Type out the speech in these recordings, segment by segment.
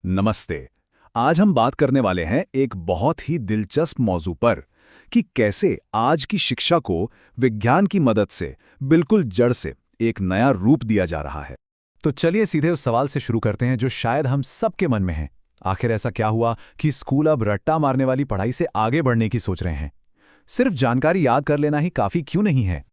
नमस्ते। आज हम बात करने वाले हैं एक बहुत ही दिलचस्प मौजू पर कि कैसे आज की शिक्षा को विज्ञान की मदद से बिल्कुल जड़ से एक नया रूप दिया जा रहा है। तो चलिए सीधे उस सवाल से शुरू करते हैं जो शायद हम सबके मन में है। आखिर ऐसा क्या हुआ कि स्कूल अब रट्टा मारने वाली पढ़ाई से आगे बढ़ने की सोच रहे हैं? सिर्फ जानकारी याद कर लेना ही काफी क्यों नहीं है?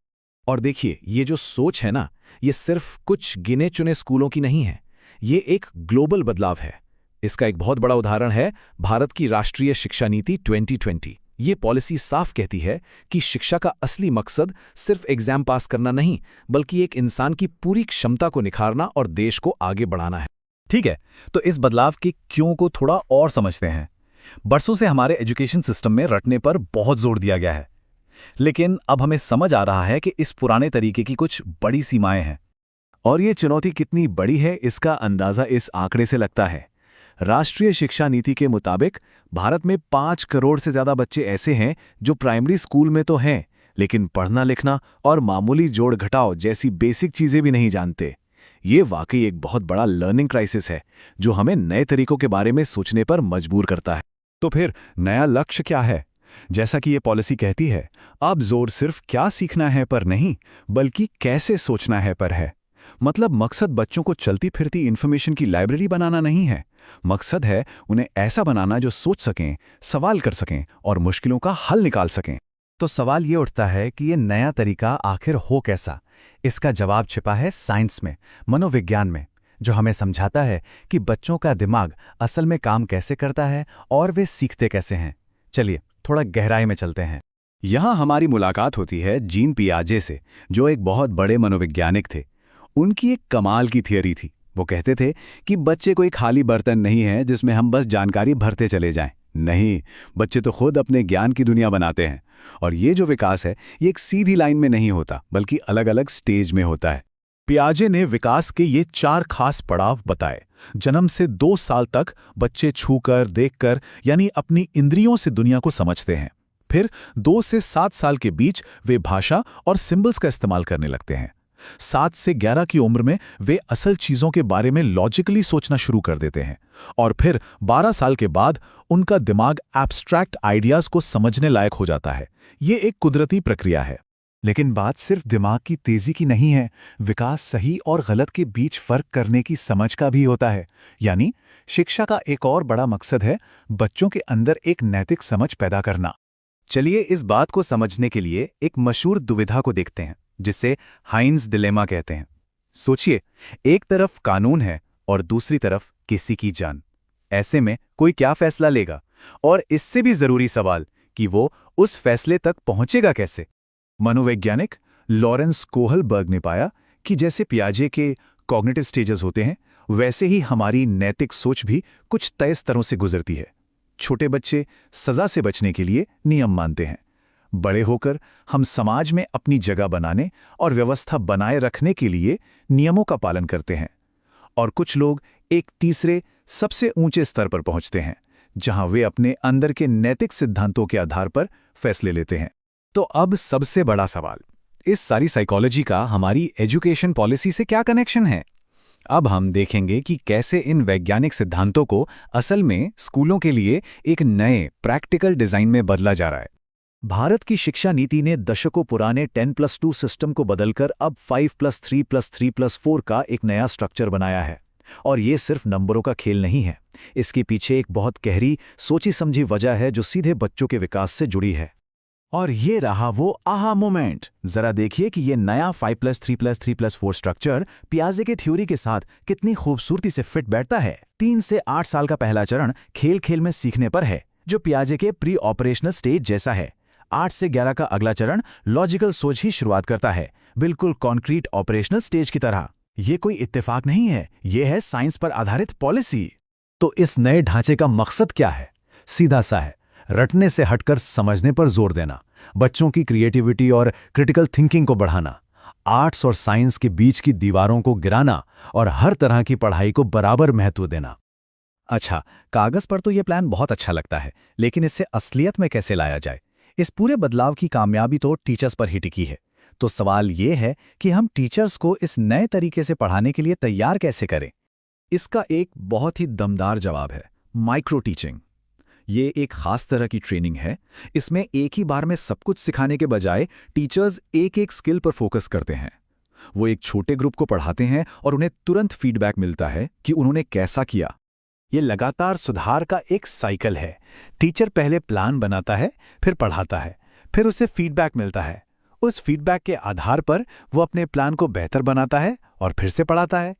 और देखिए, ये जो सोच है ना, ये सिर्फ कुछ गिने चुने स्कूलों की नहीं है। ये एक ग्लोबल बदलाव है। इसका एक बहुत बड़ा उदाहरण है भारत की राष्ट्रीय शिक्षा नीति 2020। ये पॉलिसी साफ कहती है कि शिक्षा का असली मकसद सिर्फ एग्जाम पास करना नहीं, बल्कि एक इंसान की पूरी क्षमता को निखारना और देश को आगे बढ़ाना है। ठीक है, तो इस बदलाव के क्यों को थोड़ा और समझते हैं। बरसों से हमारे एजुकेशन सिस्टम में रटने पर बहुत जोर दिया गया है, लेकिन अब हमें समझ आ रहा है कि इस पुराने तरीके की कुछ बड़ी सीमाएं हैं। और ये चुनौती कितनी बड़ी है, इसका अंदाजा इस आंकड़े से लगता है। राष्ट्रीय शिक्षा नीति के मुताबिक भारत में 5 करोड़ से ज्यादा बच्चे ऐसे हैं जो प्राइमरी स्कूल में तो हैं, लेकिन पढ़ना लिखना और मामूली जोड़ घटाव जैसी बेसिक चीजें भी नहीं जानते। ये वाकई एक बहुत बड़ा लर्निंग क्राइसिस है, जो हमें नए तरीकों के बारे में सोचने पर मजबूर करता है। तो फिर नया लक्ष्य क्या है? जैसा कि ये पॉलिसी कहती है, अब जोर सिर्फ क्या सीखना है पर नहीं, बल्कि कैसे सोचना है पर है। मतलब मकसद बच्चों को चलती फिरती इंफॉर्मेशन की लाइब्रेरी बनाना नहीं है। मकसद है उन्हें ऐसा बनाना जो सोच सकें, सवाल कर सकें और मुश्किलों का हल निकाल सकें। तो सवाल ये उठता है कि ये नया तरीका आखिर हो कैसा? इसका जवाब छिपा है साइंस में, मनोविज्ञान में, जो हमें समझाता है कि बच्चों का दिमाग असल में काम कैसे करता है और वे सीखते कैसे हैं। चलिए थोड़ा गहराई में चलते हैं। यहाँ हमारी मुलाकात होती है जीन पियाजे से, जो एक बहुत बड़े मनोवैज्ञानिक थे। उनकी एक कमाल की थियरी थी। वो कहते थे कि बच्चे कोई खाली बर्तन नहीं है जिसमें हम बस जानकारी भरते चले जाएं। नहीं, बच्चे तो खुद अपने ज्ञान की दुनिया बनाते हैं। और ये जो विकास है, ये एक सीधी लाइन में नहीं होता, बल्कि अलग अलग स्टेज में होता है। पियाजे ने विकास के ये 4 खास पड़ाव बताए। जन्म से 2 साल तक बच्चे छूकर, देखकर, यानी अपनी इंद्रियों से दुनिया को समझते हैं। फिर 2 से 7 साल के बीच वे भाषा और सिंबल्स का इस्तेमाल करने लगते हैं। 7 से 11 की उम्र में वे असल चीजों के बारे में लॉजिकली सोचना शुरू कर देते हैं। और फिर 12 साल के बाद उनका दिमाग एब्स्ट्रैक्ट आइडियाज को समझने लायक हो जाता है। ये एक कुदरती प्रक्रिया है। लेकिन बात सिर्फ दिमाग की तेजी की नहीं है, विकास सही और गलत के बीच फर्क करने की समझ का भी होता है। यानी शिक्षा का एक और बड़ा मकसद है बच्चों के अंदर एक नैतिक समझ पैदा करना। चलिए इस बात को समझने के लिए एक मशहूर दुविधा को देखते हैं, जिसे हाइंस डिलेमा कहते हैं। सोचिए, एक तरफ कानून है और दूसरी तरफ किसी की जान। ऐसे में कोई क्या फैसला लेगा? और इससे भी जरूरी सवाल कि वो उस फैसले तक पहुंचेगा कैसे? मनोवैज्ञानिक लॉरेंस कोहलबर्ग ने पाया कि जैसे पियाजे के कॉग्निटिव स्टेजेस होते हैं, वैसे ही हमारी नैतिक सोच भी कुछ तय स्तरों से गुजरती है। छोटे बच्चे सजा से बचने के लिए नियम मानते हैं। बड़े होकर हम समाज में अपनी जगह बनाने और व्यवस्था बनाए रखने के लिए नियमों का पालन करते हैं। और कुछ लोग एक तीसरे, सबसे ऊंचे स्तर पर पहुंचते हैं, जहां वे अपने अंदर के नैतिक सिद्धांतों के आधार पर फैसले लेते हैं। तो अब सबसे बड़ा सवाल, इस सारी साइकोलॉजी का हमारी एजुकेशन पॉलिसी से क्या कनेक्शन है? अब हम देखेंगे कि कैसे इन वैज्ञानिक सिद्धांतों को असल में स्कूलों के लिए एक नए प्रैक्टिकल डिजाइन में बदला जा रहा है। भारत की शिक्षा नीति ने दशकों पुराने 10+2 सिस्टम को बदलकर अब 5+3+3+4 का एक नया स्ट्रक्चर बनाया है। और ये सिर्फ नंबरों का खेल नहीं है। इसके पीछे एक बहुत गहरी, सोची समझी वजह है जो सीधे बच्चों के विकास से जुड़ी है। और ये रहा वो आहा मोमेंट। जरा देखिए कि ये नया 5+3+3+4 स्ट्रक्चर पियाजे के थ्योरी के साथ कितनी खूबसूरती से फिट बैठता है। 3 से 8 साल का पहला चरण खेल खेल में सीखने पर है, जो पियाजे के प्री ऑपरेशनल स्टेज जैसा है। 8 से 11 का अगला चरण लॉजिकल सोच ही शुरुआत करता है, बिल्कुल कॉन्क्रीट ऑपरेशनल स्टेज की तरह। ये कोई इत्तेफाक नहीं है, ये है साइंस पर आधारित पॉलिसी। तो इस नए ढांचे का मकसद क्या है? सीधा सा है, रटने से हटकर समझने पर जोर देना, बच्चों की क्रिएटिविटी और क्रिटिकल थिंकिंग को बढ़ाना, आर्ट्स और साइंस के बीच की दीवारों को गिराना और हर तरह की पढ़ाई को बराबर महत्व देना। अच्छा, कागज पर तो ये प्लान बहुत अच्छा लगता है, लेकिन इससे असलियत में कैसे लाया जाए? इस पूरे बदलाव की कामयाबी तो टीचर्स पर ही टिकी है। तो सवाल ये है कि हम टीचर्स को इस नए तरीके से पढ़ाने के लिए तैयार कैसे करें। इसका एक बहुत ही दमदार जवाब है, माइक्रो टीचिंग। ये एक खास तरह की ट्रेनिंग है। इसमें एक ही बार में सब कुछ सिखाने के बजाय टीचर्स एक एक स्किल पर फोकस करते हैं। वो एक छोटे ग्रुप को पढ़ाते हैं और उन्हें तुरंत फीडबैक मिलता है कि उन्होंने कैसा किया। ये लगातार सुधार का एक साइकिल है। टीचर पहले प्लान बनाता है, फिर पढ़ाता है, फिर उसे फीडबैक मिलता है। उस फीडबैक के आधार पर वो अपने प्लान को बेहतर बनाता है और फिर से पढ़ाता है।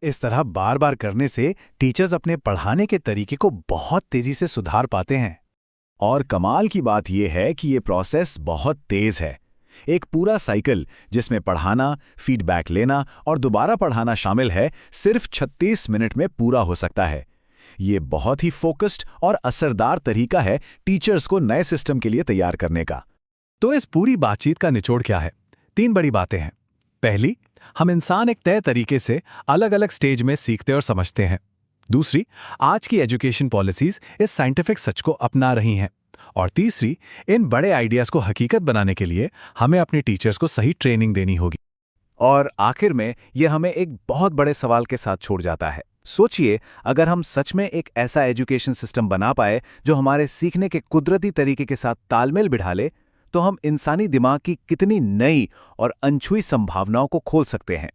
इस तरह बार बार करने से टीचर्स अपने पढ़ाने के तरीके को बहुत तेजी से सुधार पाते हैं। और कमाल की बात यह है कि ये प्रोसेस बहुत तेज है। एक पूरा साइकिल जिसमें पढ़ाना, फीडबैक लेना और दोबारा पढ़ाना शामिल है, सिर्फ 36 मिनट में पूरा हो सकता है। ये बहुत ही फोकस्ड और असरदार तरीका है टीचर्स को नए सिस्टम के लिए तैयार करने का। तो इस पूरी बातचीत का निचोड़ क्या है? 3 बड़ी बातें हैं। पहली, हम इंसान एक तय तरीके से अलग अलग स्टेज में सीखते और समझते हैं। दूसरी, आज की एजुकेशन पॉलिसीज इस साइंटिफिक सच को अपना रही हैं। और तीसरी, इन बड़े आइडियाज को हकीकत बनाने के लिए हमें अपने टीचर्स को सही ट्रेनिंग देनी होगी। और आखिर में यह हमें एक बहुत बड़े सवाल के साथ छोड़ जाता है। सोचिए, अगर हम सच में एक ऐसा एजुकेशन सिस्टम बना पाए जो हमारे सीखने के कुदरती तरीके के साथ तालमेल बिठा ले, तो हम इंसानी दिमाग की कितनी नई और अनछुई संभावनाओं को खोल सकते हैं।